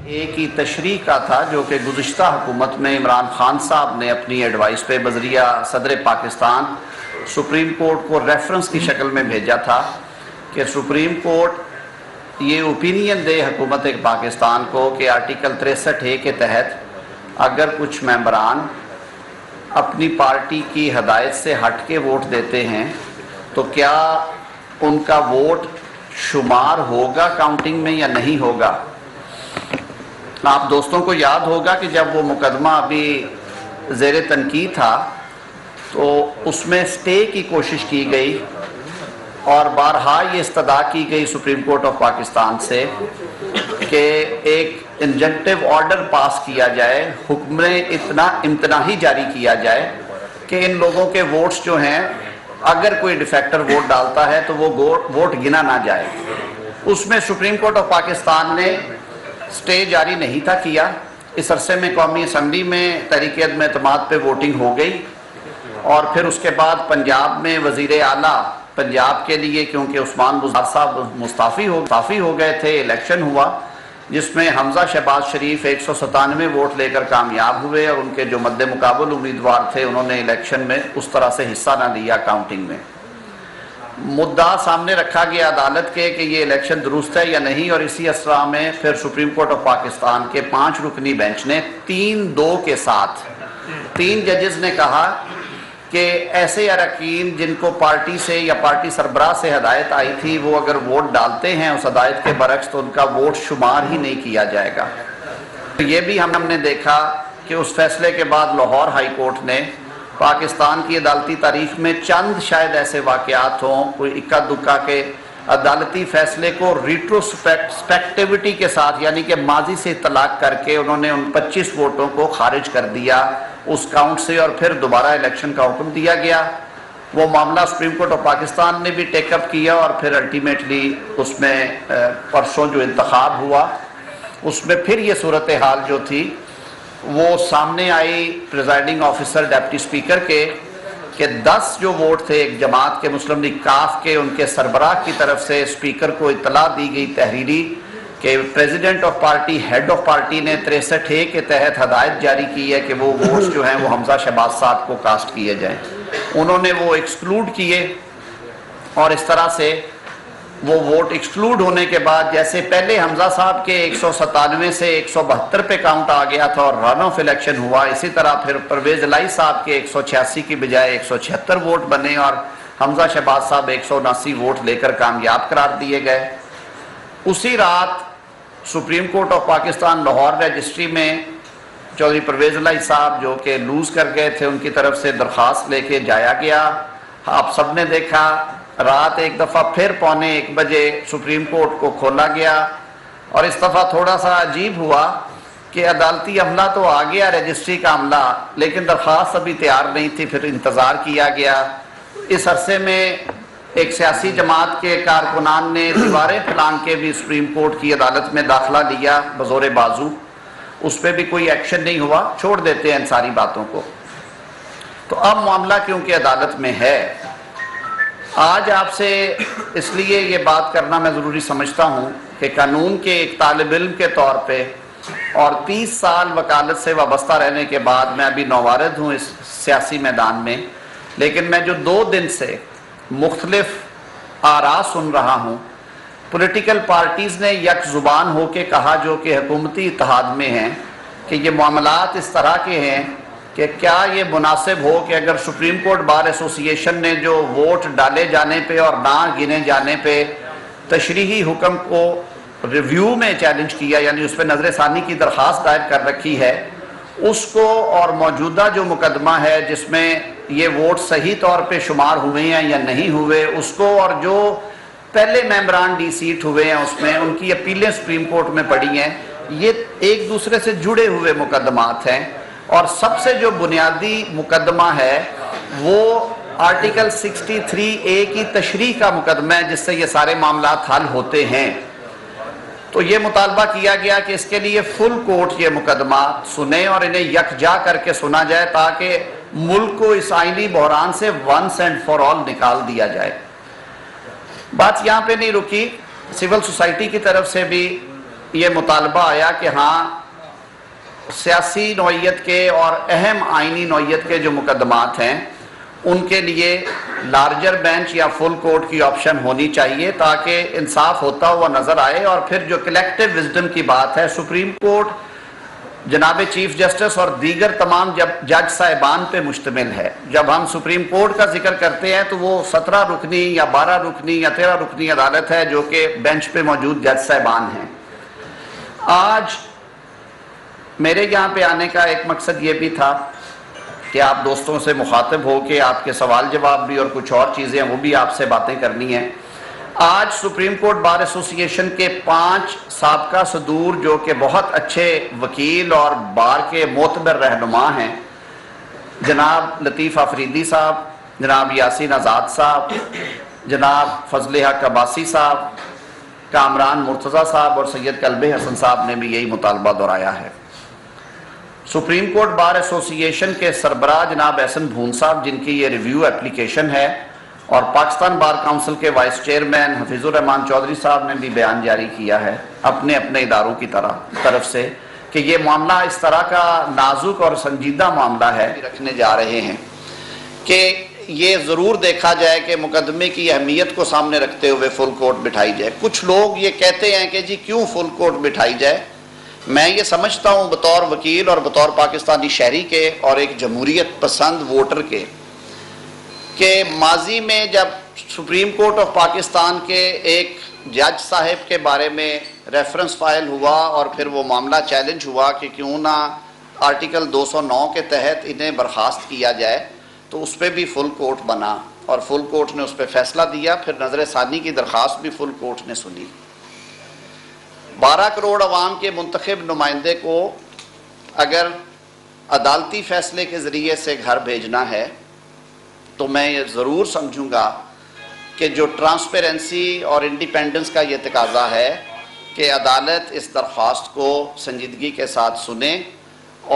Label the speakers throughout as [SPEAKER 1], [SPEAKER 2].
[SPEAKER 1] ایک ہی تشریح کا تھا جو کہ گزشتہ حکومت میں عمران خان صاحب نے اپنی ایڈوائس پہ بذریعہ صدر پاکستان سپریم کورٹ کو ریفرنس کی شکل میں بھیجا تھا کہ سپریم کورٹ یہ اوپینین دے حکومت پاکستان کو کہ آرٹیکل 63A کے تحت اگر کچھ ممبران اپنی پارٹی کی ہدایت سے ہٹ کے ووٹ دیتے ہیں تو کیا ان کا ووٹ شمار ہوگا کاؤنٹنگ میں یا نہیں ہوگا۔ آپ دوستوں کو یاد ہوگا کہ جب وہ مقدمہ ابھی زیر تنقید تھا تو اس میں سٹے کی کوشش کی گئی اور بارہا یہ استدعا کی گئی سپریم کورٹ آف پاکستان سے کہ ایک انجنکٹیو آرڈر پاس کیا جائے، حکم امتناعی جاری کیا جائے کہ ان لوگوں کے ووٹس جو ہیں اگر کوئی ڈیفیکٹر ووٹ ڈالتا ہے تو وہ ووٹ گنا نہ جائے۔ اس میں سپریم کورٹ آف پاکستان نے سٹے جاری نہیں تھا کیا۔ اس عرصے میں قومی اسمبلی میں تحریک عدم اعتماد پہ ووٹنگ ہو گئی اور پھر اس کے بعد پنجاب میں وزیر اعلیٰ پنجاب کے لیے کیونکہ عثمان بزدار صاحب مستعفی ہو گئے تھے، الیکشن ہوا جس میں حمزہ شہباز شریف 197 ووٹ لے کر کامیاب ہوئے اور ان کے جو مد مقابل امیدوار تھے انہوں نے الیکشن میں اس طرح سے حصہ نہ لیا کاؤنٹنگ میں۔ مدعا سامنے رکھا گیا عدالت کے کہ یہ الیکشن درست ہے یا نہیں، اور اسی اسرا میں پھر سپریم کورٹ آف پاکستان کے 5 رکنی بینچ نے 3-2 کے ساتھ 3 ججز نے کہا کہ ایسے اراکین جن کو پارٹی سے یا پارٹی سربراہ سے ہدایت آئی تھی وہ اگر ووٹ ڈالتے ہیں اس ہدایت کے برعکس تو ان کا ووٹ شمار ہی نہیں کیا جائے گا۔ یہ بھی ہم نے دیکھا کہ اس فیصلے کے بعد لاہور ہائی کورٹ نے پاکستان کی عدالتی تاریخ میں چند شاید ایسے واقعات ہوں کوئی اکا دکا کے عدالتی فیصلے کو ریٹروسپیکٹیوٹی کے ساتھ یعنی کہ ماضی سے اطلاق کر کے انہوں نے ان 25 ووٹوں کو خارج کر دیا اس کاؤنٹ سے اور پھر دوبارہ الیکشن کا حکم دیا گیا۔ وہ معاملہ سپریم کورٹ آف پاکستان نے بھی ٹیک اپ کیا اور پھر الٹیمیٹلی اس میں پرسوں جو انتخاب ہوا اس میں پھر یہ صورتحال جو تھی وہ سامنے آئی پریزائڈنگ آفیسر ڈیپٹی اسپیکر کے کہ 10 جو ووٹ تھے ایک جماعت کے مسلم لیگ کاف کے ان کے سربراہ کی طرف سے اسپیکر کو اطلاع دی گئی تحریری کہ president of party head of party نے 63A کے تحت ہدایت جاری کی ہے کہ وہ ووٹس جو ہیں وہ حمزہ شہباز صاحب کو کاسٹ کیے جائیں۔ انہوں نے وہ ایکسکلوڈ کیے اور اس طرح سے وہ ووٹ ایکسکلوڈ ہونے کے بعد جیسے پہلے حمزہ صاحب کے 197 سے 172 پہ کاؤنٹ آ گیا تھا اور رن آف الیکشن ہوا، اسی طرح پھر پرویز الہی صاحب کے 186 کی بجائے 176 ووٹ بنے اور حمزہ شہباز صاحب 179 ووٹ لے کر کامیاب قرار دیے گئے۔ اسی رات supreme court of Pakistan Lahore registry میں چودھری پرویز الہی صاحب جو کہ لوز کر گئے تھے ان کی طرف سے درخواست لے کے جایا گیا۔ آپ سب نے دیکھا رات ایک دفعہ پھر 1:45 بجے سپریم کورٹ کو کھولا گیا اور اس دفعہ تھوڑا سا عجیب ہوا کہ عدالتی عملہ تو آ گیا رجسٹری کا عملہ لیکن درخواست ابھی تیار نہیں تھی، پھر انتظار کیا گیا۔ اس عرصے میں ایک سیاسی جماعت کے کارکنان نے دیواریں پھلانگ کے بھی سپریم کورٹ کی عدالت میں داخلہ لیا بزور بازو، اس پہ بھی کوئی ایکشن نہیں ہوا، چھوڑ دیتے ہیں ان ساری باتوں کو۔ تو اب معاملہ کیونکہ عدالت میں ہے، آج آپ سے اس لیے یہ بات کرنا میں ضروری سمجھتا ہوں کہ قانون کے ایک طالب علم کے طور پہ اور 30 سال وکالت سے وابستہ رہنے کے بعد میں ابھی نوارد ہوں اس سیاسی میدان میں، لیکن میں جو 2 دن سے مختلف آراء سن رہا ہوں، پولیٹیکل پارٹیز نے یک زبان ہو کے کہا جو کہ حکومتی اتحاد میں ہیں کہ یہ معاملات اس طرح کے ہیں کہ کیا یہ مناسب ہو کہ اگر سپریم کورٹ بار ایسوسی ایشن نے جو ووٹ ڈالے جانے پہ اور نہ گنے جانے پہ تشریحی حکم کو ریویو میں چیلنج کیا یعنی اس پہ نظر ثانی کی درخواست دائر کر رکھی ہے، اس کو اور موجودہ جو مقدمہ ہے جس میں یہ ووٹ صحیح طور پہ شمار ہوئے ہیں یا نہیں ہوئے اس کو اور جو پہلے ممبران ڈی سیٹ ہوئے ہیں اس میں ان کی اپیلیں سپریم کورٹ میں پڑی ہیں، یہ ایک دوسرے سے جڑے ہوئے مقدمات ہیں اور سب سے جو بنیادی مقدمہ ہے وہ آرٹیکل 63A کی تشریح کا مقدمہ ہے جس سے یہ سارے معاملات حل ہوتے ہیں۔ تو یہ مطالبہ کیا گیا کہ اس کے لیے فل کورٹ یہ مقدمہ سنے اور انہیں یکجا کر کے سنا جائے تاکہ ملک کو اس آئینی بحران سے ونس اینڈ فار آل نکال دیا جائے۔ بات یہاں پہ نہیں رکی، سول سوسائٹی کی طرف سے بھی یہ مطالبہ آیا کہ ہاں سیاسی نوعیت کے اور اہم آئینی نوعیت کے جو مقدمات ہیں ان کے لیے لارجر بینچ یا فل کورٹ کی آپشن ہونی چاہیے تاکہ انصاف ہوتا ہوا نظر آئے. اور پھر جو کلیکٹیو وزڈم کی بات ہے، سپریم کورٹ جناب چیف جسٹس اور دیگر تمام جج صاحبان پہ مشتمل ہے. جب ہم سپریم کورٹ کا ذکر کرتے ہیں تو وہ 17 رکنی یا 12 رکنی یا 13 رکنی عدالت ہے جو کہ بینچ پہ موجود جج صاحبان ہیں. آج میرے یہاں پہ آنے کا ایک مقصد یہ بھی تھا کہ آپ دوستوں سے مخاطب ہو کے آپ کے سوال جواب بھی اور کچھ اور چیزیں وہ بھی آپ سے باتیں کرنی ہیں. آج سپریم کورٹ بار ایسوسی ایشن کے 5 سابقہ صدور جو کہ بہت اچھے وکیل اور بار کے معتبر رہنما ہیں، جناب لطیف آفریدی صاحب، جناب یاسین آزاد صاحب، جناب فضل حق عباسی صاحب، کامران مرتضیٰ صاحب اور سید کلب حسن صاحب نے بھی یہی مطالبہ دہرایا ہے. سپریم کورٹ بار ایسوسی ایشن کے سربراہ جناب احسن بھون صاحب، جن کی یہ ریویو اپلیکیشن ہے، اور پاکستان بار کونسل کے وائس چیئرمین حفیظ الرحمان چودھری صاحب نے بھی بیان جاری کیا ہے اپنے اداروں کی طرف سے کہ یہ معاملہ اس طرح کا نازک اور سنجیدہ معاملہ ہے رکھنے جا رہے ہیں کہ یہ ضرور دیکھا جائے کہ مقدمے کی اہمیت کو سامنے رکھتے ہوئے فل کورٹ بٹھائی جائے. کچھ لوگ یہ کہتے ہیں کہ جی کیوں فل کورٹ بٹھائی جائے. میں یہ سمجھتا ہوں بطور وکیل اور بطور پاکستانی شہری کے اور ایک جمہوریت پسند ووٹر کے کہ ماضی میں جب سپریم کورٹ آف پاکستان کے ایک جج صاحب کے بارے میں ریفرنس فائل ہوا اور پھر وہ معاملہ چیلنج ہوا کہ کیوں نہ آرٹیکل 209 کے تحت انہیں برخاست کیا جائے، تو اس پہ بھی فل کورٹ بنا اور فل کورٹ نے اس پہ فیصلہ دیا. پھر نظر ثانی کی درخواست بھی فل کورٹ نے سنی. 12 کروڑ عوام کے منتخب نمائندے کو اگر عدالتی فیصلے کے ذریعے سے گھر بھیجنا ہے تو میں یہ ضرور سمجھوں گا کہ جو ٹرانسپیرنسی اور انڈیپینڈنس کا یہ تقاضا ہے کہ عدالت اس درخواست کو سنجیدگی کے ساتھ سنے،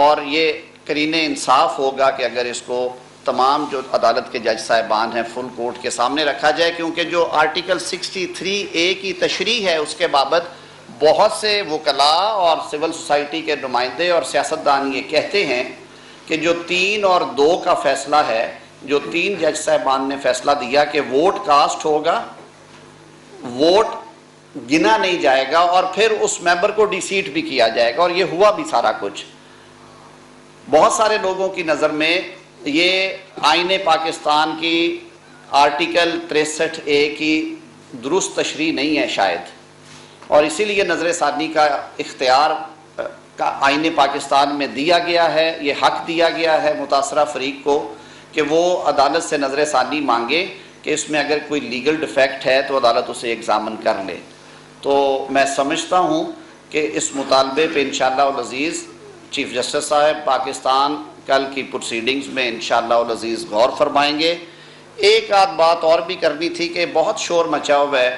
[SPEAKER 1] اور یہ قرین انصاف ہوگا کہ اگر اس کو تمام جو عدالت کے جج صاحبان ہیں فل کورٹ کے سامنے رکھا جائے، کیونکہ جو آرٹیکل 63A کی تشریح ہے اس کے بابت بہت سے وکلاء اور سول سوسائٹی کے نمائندے اور سیاستدان یہ کہتے ہیں کہ جو 3 اور 2 کا فیصلہ ہے، جو 3 جج صاحبان نے فیصلہ دیا کہ ووٹ کاسٹ ہوگا، ووٹ گنا نہیں جائے گا اور پھر اس ممبر کو ڈی سیٹ بھی کیا جائے گا، اور یہ ہوا بھی سارا کچھ. بہت سارے لوگوں کی نظر میں یہ آئین پاکستان کی آرٹیکل 63A کی درست تشریح نہیں ہے شاید، اور اسی لیے نظر ثانی کا اختیار کا آئین پاکستان میں دیا گیا ہے. یہ حق دیا گیا ہے متاثرہ فریق کو کہ وہ عدالت سے نظر ثانی مانگے کہ اس میں اگر کوئی لیگل ڈیفیکٹ ہے تو عدالت اسے ایگزامن کر لے. تو میں سمجھتا ہوں کہ اس مطالبے پہ انشاءاللہ العزیز چیف جسٹس صاحب پاکستان کل کی پروسیڈنگز میں انشاءاللہ العزیز غور فرمائیں گے. ایک آدھ بات اور بھی کرنی تھی کہ بہت شور مچا ہوا ہے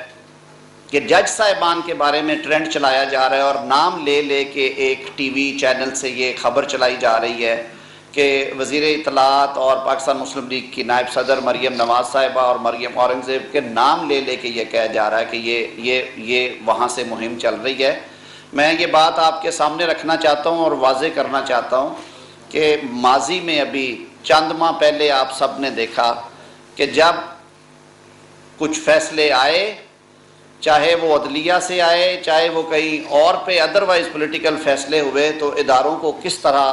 [SPEAKER 1] کہ جج صاحبان کے بارے میں ٹرینڈ چلایا جا رہا ہے اور نام لے لے کے ایک ٹی وی چینل سے یہ خبر چلائی جا رہی ہے کہ وزیر اطلاعات اور پاکستان مسلم لیگ کی نائب صدر مریم نواز صاحبہ اور مریم اورنگزیب کے نام لے لے کے یہ کہا جا رہا ہے کہ یہ وہاں سے مہم چل رہی ہے. میں یہ بات آپ کے سامنے رکھنا چاہتا ہوں اور واضح کرنا چاہتا ہوں کہ ماضی میں ابھی چند ماہ پہلے آپ سب نے دیکھا کہ جب کچھ فیصلے آئے، چاہے وہ عدلیہ سے آئے چاہے وہ کہیں اور پہ ادروائز پولیٹیکل فیصلے ہوئے، تو اداروں کو کس طرح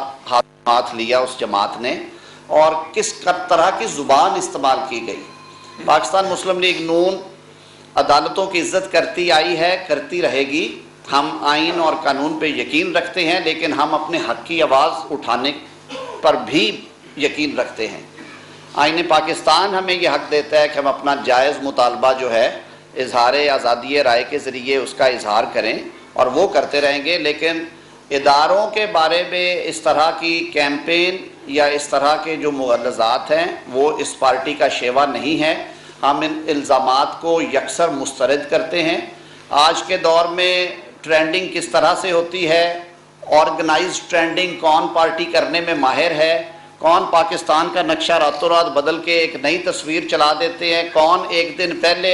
[SPEAKER 1] ہاتھ لیا اس جماعت نے اور کس طرح کی زبان استعمال کی گئی. پاکستان مسلم لیگ نون عدالتوں کی عزت کرتی آئی ہے، کرتی رہے گی. ہم آئین اور قانون پہ یقین رکھتے ہیں، لیکن ہم اپنے حق کی آواز اٹھانے پر بھی یقین رکھتے ہیں. آئین پاکستان ہمیں یہ حق دیتا ہے کہ ہم اپنا جائز مطالبہ جو ہے اظہار آزادی رائے کے ذریعے اس کا اظہار کریں، اور وہ کرتے رہیں گے. لیکن اداروں کے بارے میں اس طرح کی کیمپین یا اس طرح کے جو مغلظات ہیں وہ اس پارٹی کا شیوا نہیں ہے. ہم ان الزامات کو یکسر مسترد کرتے ہیں. آج کے دور میں ٹرینڈنگ کس طرح سے ہوتی ہے، آرگنائز ٹرینڈنگ کون پارٹی کرنے میں ماہر ہے، کون پاکستان کا نقشہ راتوں رات بدل کے ایک نئی تصویر چلا دیتے ہیں، کون ایک دن پہلے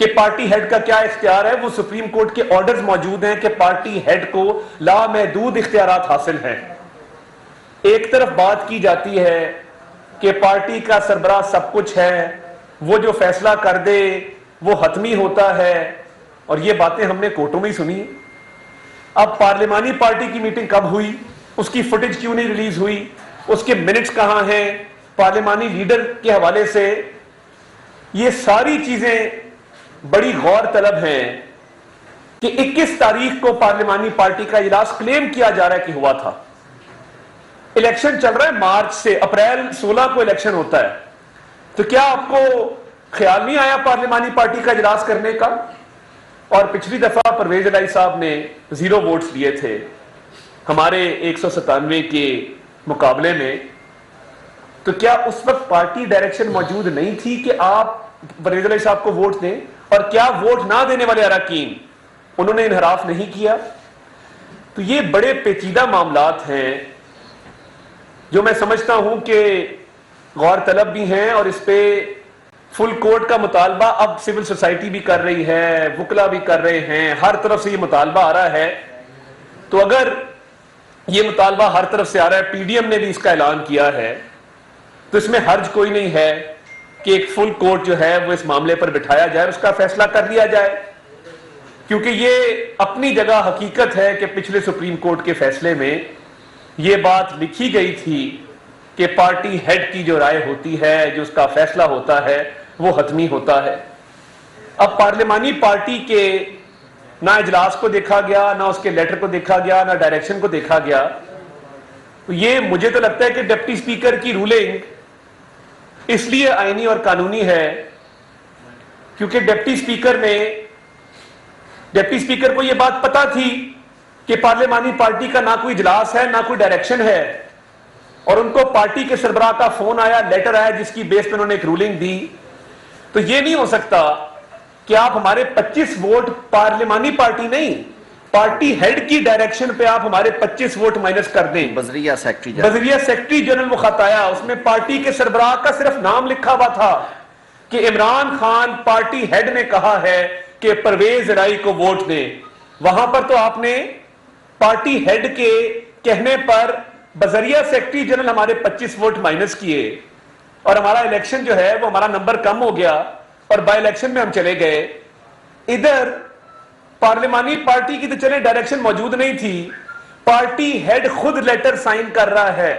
[SPEAKER 2] کہ پارٹی ہیڈ کا کیا اختیار ہے، وہ سپریم کورٹ کے آرڈرز موجود ہیں کہ پارٹی ہیڈ کو لامحدود اختیارات حاصل ہیں۔ ایک طرف بات کی جاتی ہے کہ پارٹی کا سربراہ سب کچھ ہے، وہ جو فیصلہ کر دے وہ حتمی ہوتا ہے، اور یہ باتیں ہم نے کورٹوں میں ہی سنی۔ اب پارلیمانی پارٹی کی میٹنگ کب ہوئی، اس کی فوٹیج کیوں نہیں ریلیز ہوئی، اس کے منٹس کہاں ہیں پارلیمانی لیڈر کے حوالے سے، یہ ساری چیزیں بڑی غور طلب ہیں کہ 21 تاریخ کو پارلیمانی پارٹی کا اجلاس کلیم کیا جا رہا ہے کہ ہوا تھا۔ الیکشن چل رہا ہے مارچ سے، اپریل 16 کو الیکشن ہوتا ہے، تو کیا آپ کو خیال نہیں آیا پارلیمانی پارٹی کا اجلاس کرنے کا؟ اور پچھلی دفعہ پرویز الہی صاحب نے 0 ووٹس دیے تھے ہمارے 197 کے مقابلے میں، تو کیا اس وقت پارٹی ڈائریکشن موجود نہیں تھی کہ آپ پرویز الہی صاحب کو ووٹ دیں؟ اور کیا ووٹ نہ دینے والے اراکین انہوں نے انحراف نہیں کیا؟ تو یہ بڑے پیچیدہ معاملات ہیں جو میں سمجھتا ہوں کہ غور طلب بھی ہیں، اور اس پہ فل کورٹ کا مطالبہ اب سول سوسائٹی بھی کر رہی ہے، وکلا بھی کر رہے ہیں، ہر طرف سے یہ مطالبہ آ رہا ہے۔ تو اگر یہ مطالبہ ہر طرف سے آ رہا ہے، پی ڈی ایم نے بھی اس کا اعلان کیا ہے، تو اس میں حرج کوئی نہیں ہے کہ ایک فل کورٹ جو ہے وہ اس معاملے پر بٹھایا جائے، اس کا فیصلہ کر لیا جائے، کیونکہ یہ اپنی جگہ حقیقت ہے کہ پچھلے سپریم کورٹ کے فیصلے میں یہ بات لکھی گئی تھی کہ پارٹی ہیڈ کی جو رائے ہوتی ہے، جو اس کا فیصلہ ہوتا ہے، وہ حتمی ہوتا ہے۔ اب پارلیمانی پارٹی کے نہ اجلاس کو دیکھا گیا، نہ اس کے لیٹر کو دیکھا گیا، نہ ڈائریکشن کو دیکھا گیا، تو یہ مجھے تو لگتا ہے کہ ڈپٹی سپیکر کی رولنگ اس لیے آئینی اور قانونی ہے کیونکہ ڈپٹی سپیکر کو یہ بات پتا تھی کہ پارلیمانی پارٹی کا نہ کوئی اجلاس ہے، نہ کوئی ڈائریکشن ہے، اور ان کو پارٹی کے سربراہ کا فون آیا، لیٹر آیا، جس کی بیس پہ انہوں نے ایک رولنگ دی۔ تو یہ نہیں ہو سکتا کہ آپ ہمارے 25 ووٹ پارلیمانی پارٹی نہیں، پارٹی ہیڈ کی ڈائریکشن پہ آپ ہمارے 25 ووٹ مائنس کر دیں۔
[SPEAKER 1] وزیرِ
[SPEAKER 2] سیکرٹری جنرل وہ خط آیا، اس میں پارٹی کے سربراہ کا صرف نام لکھا ہوا تھا کہ عمران خان پارٹی ہیڈ نے کہا ہے کہ پرویز الہی کو ووٹ دیں۔ وہاں پر تو آپ نے پارٹی ہیڈ کے کہنے پر بذریعہ سیکرٹری جنرل ہمارے 25 ووٹ مائنس کیے، اور ہمارا الیکشن جو ہے وہ ہمارا نمبر کم ہو گیا اور بائی الیکشن میں ہم چلے گئے۔ ادھر پارلیمانی پارٹی کی تو چلے ڈائریکشن موجود نہیں تھی، پارٹی ہیڈ خود لیٹر سائن کر رہا ہے،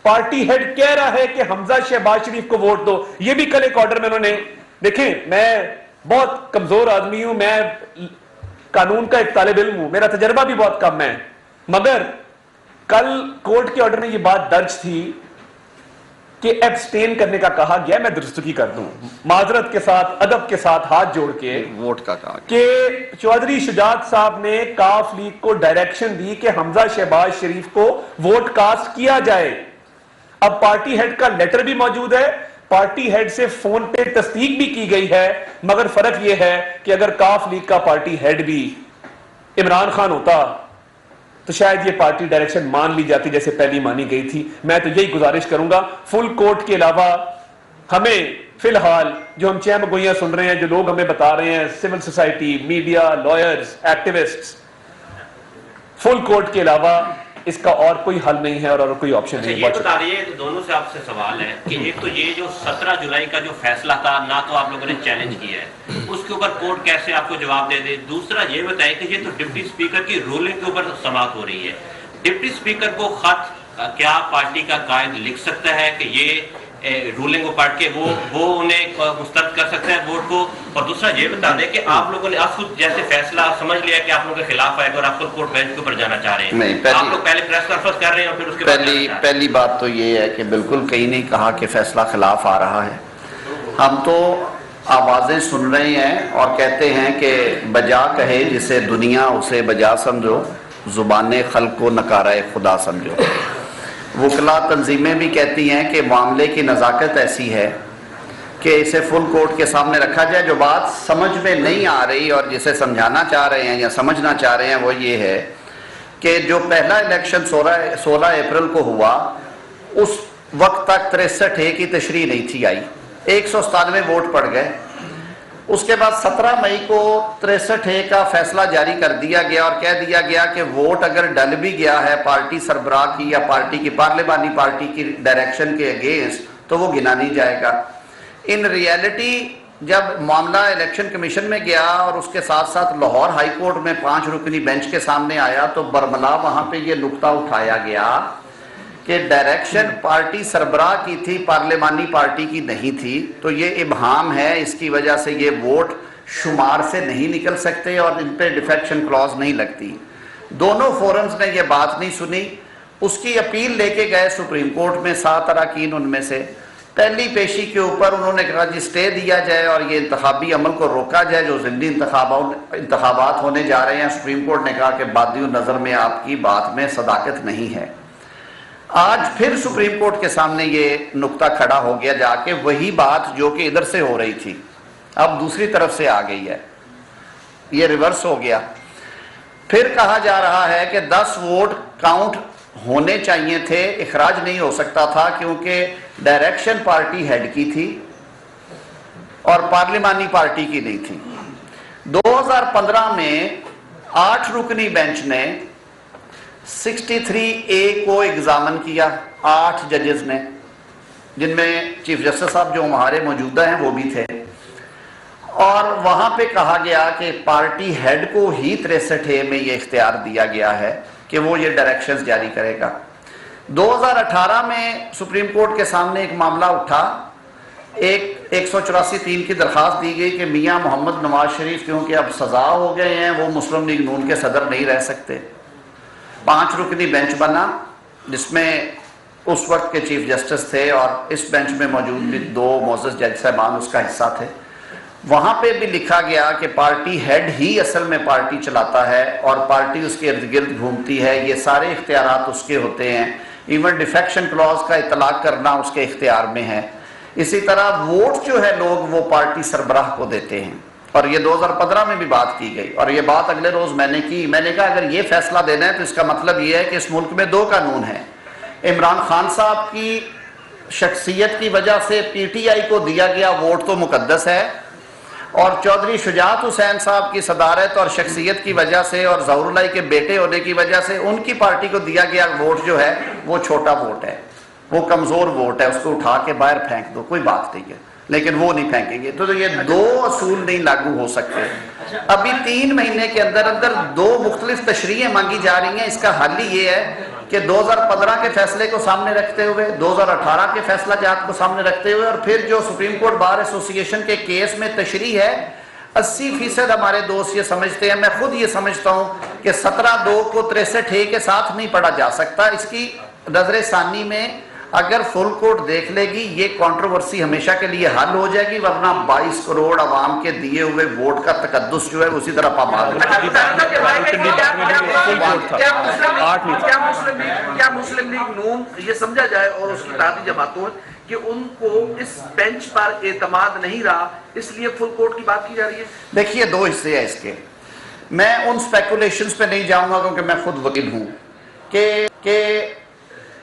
[SPEAKER 2] پارٹی ہیڈ کہہ رہا ہے کہ حمزہ شہباز شریف کو ووٹ دو۔ یہ بھی کل ایک آرڈر میں انہوں نے، دیکھیں میں بہت کمزور آدمی ہوں، میں قانون کا ایک طالب علم ہوں، میرا تجربہ بھی بہت کم ہے، مگر کل کورٹ کے آرڈر میں یہ بات درج تھی کہ ایبسٹین کرنے کا کہا گیا، میں درستگی کر دوں معذرت کے ساتھ، ادب کے ساتھ ہاتھ جوڑ کے،
[SPEAKER 1] ووٹ کا کہا
[SPEAKER 2] کہ چودھری شجاعت صاحب نے کاف لیگ کو ڈائریکشن دی کہ حمزہ شہباز شریف کو ووٹ کاسٹ کیا جائے۔ اب پارٹی ہیڈ کا لیٹر بھی موجود ہے، پارٹی ہیڈ سے فون پہ تصدیق بھی کی گئی ہے، مگر فرق یہ ہے کہ اگر کاف لیگ کا پارٹی ہیڈ بھی عمران خان ہوتا تو شاید یہ پارٹی ڈائریکشن مان لی جاتی جیسے پہلی مانی گئی تھی۔ میں تو یہی گزارش کروں گا فل کورٹ کے علاوہ ہمیں فی الحال جو ہم چہم گوئیاں سن رہے ہیں، جو لوگ ہمیں بتا رہے ہیں، civil society, media, lawyers, activists, full court کے علاوہ اس کا اور کوئی حل نہیں ہے اور کوئی آپشن نہیں ہے۔
[SPEAKER 3] یہ بتا رہی ہے، دونوں سے آپ سے سوال ہے کہ ایک تو یہ جو 17 جولائی کا جو فیصلہ تھا، نہ تو آپ لوگوں نے چیلنج کیا ہے، اس کے اوپر کورٹ کیسے آپ کو جواب دے دے؟ دوسرا یہ بتائیں کہ یہ تو ڈپٹی اسپیکر کی رولنگ کے اوپر سماعت ہو رہی ہے، ڈپٹی اسپیکر کو خط کیا پارٹی کا قائد لکھ سکتا ہے کہ یہ رولنگ کو پڑھ کے وہ انہیں مسترد کر سکتا ہے ووٹ کو؟ اور دوسرا یہ بتا دیں کہ آپ لوگوں نے اب خود جیسے فیصلہ سمجھ لیا کہ آپ لوگوں کے خلاف آئے گا اور آپ خود کورٹ بینچ کے اوپر جانا چاہ رہے ہیں، آپ لوگ پہلے پریس کانفرنس کر رہے ہیں اور پھر اس کے بعد
[SPEAKER 1] پہلی بات تو یہ ہے کہ بالکل کہیں نہیں کہا کہ فیصلہ خلاف آ رہا ہے، ہم تو آوازیں سن رہے ہیں اور کہتے ہیں کہ بجا کہے جسے دنیا اسے بجا سمجھو، زبان خلق کو نکارہ خدا سمجھو۔ وکلا تنظیمیں بھی کہتی ہیں کہ معاملے کی نزاکت ایسی ہے کہ اسے فل کورٹ کے سامنے رکھا جائے۔ جو بات سمجھ میں نہیں آ رہی اور جسے سمجھانا چاہ رہے ہیں یا سمجھنا چاہ رہے ہیں وہ یہ ہے کہ جو پہلا الیکشن 16 اپریل کو ہوا، اس وقت تک 63A کی تشریح نہیں تھی آئی، 197 ووٹ پڑ گئے۔ اس کے بعد 17 مئی کو 63A کا فیصلہ جاری کر دیا گیا اور کہہ دیا گیا کہ ووٹ اگر ڈل بھی گیا ہے پارٹی سربراہ کی یا پارٹی کی پارلیمانی پارٹی کی ڈائریکشن کے اگینسٹ تو وہ گنا نہیں جائے گا۔ ان ریئلٹی جب معاملہ الیکشن کمیشن میں گیا اور اس کے ساتھ ساتھ لاہور ہائی کورٹ میں 5 رکنی بینچ کے سامنے آیا تو برملا وہاں پہ یہ نقطہ اٹھایا گیا کہ ڈائریکشن پارٹی سربراہ کی تھی، پارلیمانی پارٹی کی نہیں تھی، تو یہ ابہام ہے، اس کی وجہ سے یہ ووٹ شمار سے نہیں نکل سکتے اور ان پہ ڈیفیکشن کلاز نہیں لگتی۔ دونوں فورمز نے یہ بات نہیں سنی، اس کی اپیل لے کے گئے سپریم کورٹ میں 7 اراکین ان میں سے۔ پہلی پیشی کے اوپر انہوں نے کہا جی سٹے دیا جائے اور یہ انتخابی عمل کو روکا جائے جو ضمنی انتخابات ہونے جا رہے ہیں۔ سپریم کورٹ نے کہا کہ بادی نظر میں آپ کی بات میں صداقت نہیں ہے۔ آج پھر سپریم کورٹ کے سامنے یہ نقطہ کھڑا ہو گیا جا کے، وہی بات جو کہ ادھر سے ہو رہی تھی اب دوسری طرف سے آ گئی ہے، یہ ریورس ہو گیا۔ پھر کہا جا رہا ہے کہ 10 ووٹ کاؤنٹ ہونے چاہیے تھے، اخراج نہیں ہو سکتا تھا کیونکہ ڈائریکشن پارٹی ہیڈ کی تھی اور پارلیمانی پارٹی کی نہیں تھی۔ 2015 میں 8 رکنی بینچ نے 63A کو ایگزامن کیا، 8 ججز نے، جن میں چیف جسٹس صاحب جو ہمارے موجودہ ہیں وہ بھی تھے، اور وہاں پہ کہا گیا کہ پارٹی ہیڈ کو ہی 63A میں یہ اختیار دیا گیا ہے کہ وہ یہ ڈائریکشنز جاری کرے گا۔ 2018 میں سپریم کورٹ کے سامنے ایک معاملہ اٹھا، 184(3) کی درخواست دی گئی کہ میاں محمد نواز شریف کیونکہ اب سزا ہو گئے ہیں وہ مسلم لیگ نون کے صدر نہیں رہ سکتے۔ 5 رکنی بینچ بنا جس میں اس وقت کے چیف جسٹس تھے اور اس بینچ میں موجود بھی 2 معزز جج صاحبان اس کا حصہ تھے۔ وہاں پہ بھی لکھا گیا کہ پارٹی ہیڈ ہی اصل میں پارٹی چلاتا ہے اور پارٹی اس کے ارد گرد گھومتی ہے، یہ سارے اختیارات اس کے ہوتے ہیں، ایون ڈیفیکشن کلاز کا اطلاق کرنا اس کے اختیار میں ہے۔ اسی طرح ووٹ جو ہے لوگ وہ پارٹی سربراہ کو دیتے ہیں، اور یہ 2015 میں بھی بات کی گئی اور یہ بات اگلے روز میں نے کی۔ میں نے کہا اگر یہ فیصلہ دینا ہے تو اس کا مطلب یہ ہے کہ اس ملک میں 2 قانون ہیں۔ عمران خان صاحب کی شخصیت کی وجہ سے پی ٹی آئی کو دیا گیا ووٹ تو مقدس ہے، اور چودھری شجاعت حسین صاحب کی صدارت اور شخصیت کی وجہ سے اور ظہور اللہ کے بیٹے ہونے کی وجہ سے ان کی پارٹی کو دیا گیا ووٹ جو ہے وہ چھوٹا ووٹ ہے، وہ کمزور ووٹ ہے، اس کو اٹھا کے باہر پھینک دو، کوئی بات نہیں ہے، لیکن وہ نہیں پھینکیں گے۔ تو یہ 2 اصول نہیں لاگو ہو سکتے۔ ابھی 3 مہینے کے اندر 2 مختلف تشریحیں مانگی جا رہی ہیں۔ اس کا حل ہی یہ ہے کہ 2015 کے فیصلے کو سامنے رکھتے ہوئے، 2018 کے فیصلہ جات کو سامنے رکھتے ہوئے، اور پھر جو سپریم کورٹ بار ایسوسی ایشن کے کیس میں تشریح ہے، 80% ہمارے دوست یہ سمجھتے ہیں، میں خود یہ سمجھتا ہوں کہ 17(2) کو 63A کے ساتھ نہیں پڑھا جا سکتا۔ اس کی نظر ثانی میں اگر فل کورٹ دیکھ لے گی یہ کنٹروورسی ہمیشہ کے لیے حل ہو جائے گی، ورنہ 22 کروڑ عوام کے دیے ہوئے ووٹ کا تقدس جو ہے اسی طرح پامال ہے۔
[SPEAKER 4] کیا مسلم لیگ نون یہ سمجھا جائے اور اس کی اتحادی جماعتوں کہ ان کو اس بینچ پر اعتماد نہیں رہا اس لیے فل کورٹ کی بات کی جا رہی ہے؟
[SPEAKER 1] دیکھیے 2 حصے ہیں اس کے، میں ان سپیکولیشنز پہ نہیں جاؤں گا کیونکہ میں خود وکیل ہوں کہ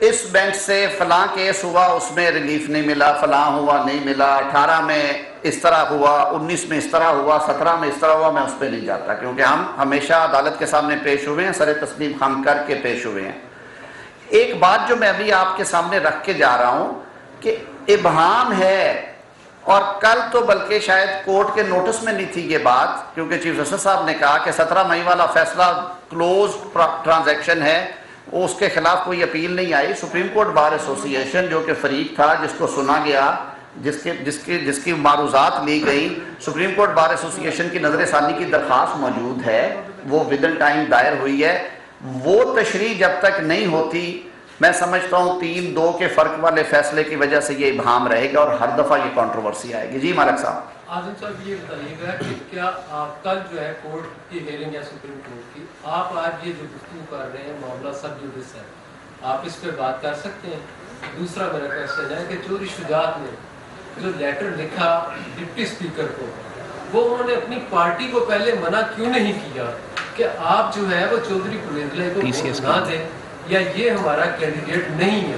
[SPEAKER 1] اس بینچ سے فلاں کیس ہوا اس میں ریلیف نہیں ملا، فلاں ہوا نہیں ملا، 18 میں اس طرح ہوا، 19 میں اس طرح ہوا، 17 میں اس طرح ہوا، میں اس پہ نہیں جاتا کیونکہ ہم ہمیشہ عدالت کے سامنے پیش ہوئے ہیں، سر تسلیم خم کر کے پیش ہوئے ہیں۔ ایک بات جو میں ابھی آپ کے سامنے رکھ کے جا رہا ہوں کہ ابہام ہے، اور کل تو بلکہ شاید کورٹ کے نوٹس میں نہیں تھی یہ بات کیونکہ چیف جسٹس صاحب نے کہا کہ 17 مئی والا فیصلہ کلوز ٹرانزیکشن ہے، اس کے خلاف کوئی اپیل نہیں آئی۔ سپریم کورٹ بار ایسوسی ایشن جو کہ فریق تھا جس کو سنا گیا، جس کی معروضات لی گئی، سپریم کورٹ بار ایسوسی ایشن کی نظر ثانی کی درخواست موجود ہے، وہ ودن ٹائم دائر ہوئی ہے۔ وہ تشریح جب تک نہیں ہوتی میں سمجھتا ہوں 3-2 کے فرق والے فیصلے کی وجہ سے یہ ابہام رہے گا اور ہر دفعہ یہ کنٹروورسی آئے گی۔ جی مالک صاحب۔
[SPEAKER 5] آزم صاحب یہ بتائیے گا کہ کیا آپ کل جو ہے کورٹ کی ہیئرنگ ہے سپریم کورٹ کی، آپ آج یہ جو گفتگو کر رہے ہیں معاملہ سب جوڈس ہے، آپ اس پہ بات کر سکتے ہیں؟ دوسرا میرا کوشچن ہے کہ چودھری شجاعت نے جو لیٹر لکھا ڈپٹی اسپیکر کو، وہ انہوں نے اپنی پارٹی کو پہلے منع کیوں نہیں کیا کہ آپ جو ہے وہ چودھری پرویز کو نہ دیں یا یہ ہمارا کینڈیڈیٹ نہیں ہے؟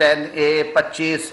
[SPEAKER 1] 10A, 25,